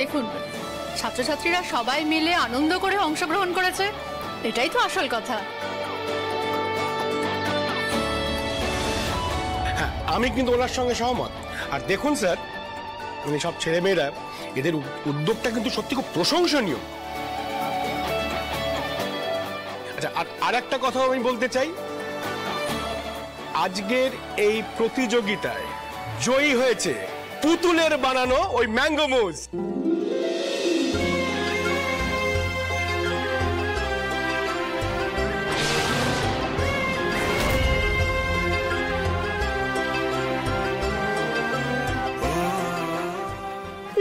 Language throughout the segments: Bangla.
দেখুন, ছাত্রছাত্রীরা সবাই মিলে আনন্দ করে অংশগ্রহণ করেছে, এটাই তো আসল কথা। হ্যাঁ, আমি কিন্তু ওনার সঙ্গে সহমত। আর দেখুন স্যার, মানে সব ছেলেমেয়েরা এদের উদ্যোগটা কিন্তু সত্যি খুব প্রশংসনীয়। আচ্ছা, আর একটা কথা আমি বলতে চাই, আজকের এই প্রতিযোগিতায় জয়ী হয়েছে পুতুলের বানানো ওই ম্যাঙ্গো মুজ।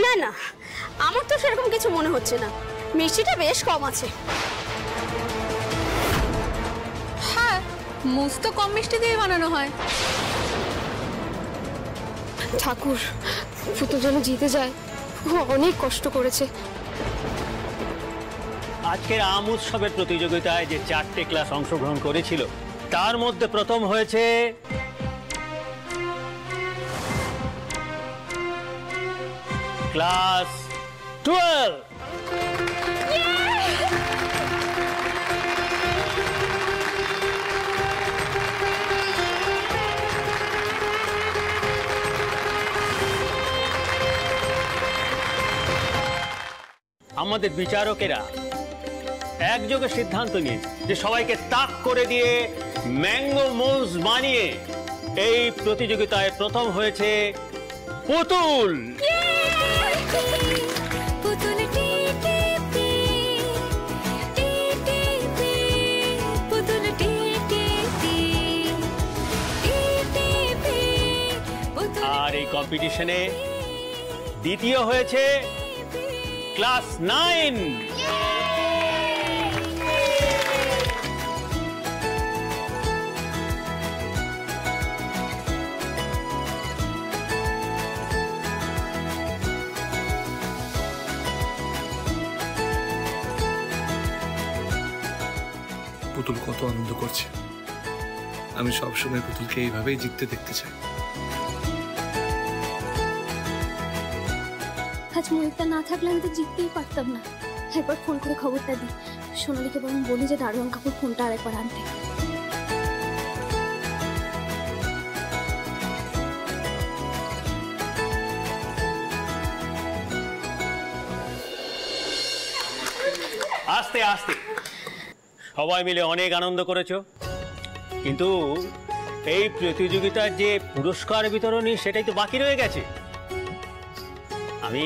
না না, আমার তো সেরকম কিছু মনে হচ্ছে না, মিষ্টিটা বেশ কম আছে। হ্যাঁ, মুজ তো কম মিষ্টি দিয়ে বানানো হয়। ঠাকুর, পুতুল যেন জিতে যায়, ও অনেক কষ্ট করেছে। আজকের আম উৎসবের প্রতিযোগিতায় যে 4টে ক্লাস অংশগ্রহণ করেছিল, তার মধ্যে প্রথম হয়েছে ক্লাস 12। আমাদের বিচারকেরা একযোগে সিদ্ধান্ত নিয়ে যে সবাইকে তাক করে দিয়ে ম্যাঙ্গো মুজ বানিয়ে এই প্রতিযোগিতায় প্রথম হয়েছে পুতুল। আর এই কম্পিটিশনে দ্বিতীয় হয়েছে ক্লাস 9। পুতুল কত আনন্দ করছে, আমি সবসময় পুতুলকে এইভাবেই জিততে দেখতে চাই। আজ ময়ূরটা না থাকলে আমি তো জিততেই পারতাম না। একবার ফোন করে খবরটা দিই, সোনালীকে বরং বলি যে দারোয়ান কাকুর ফোনটা আরেকবার আনতে। আস্তে আস্তে সবাই মিলে অনেক আনন্দ করেছো, কিন্তু এই প্রতিযোগিতার যে পুরস্কার বিতরণী সেটাই তো বাকি রয়ে গেছে। আমি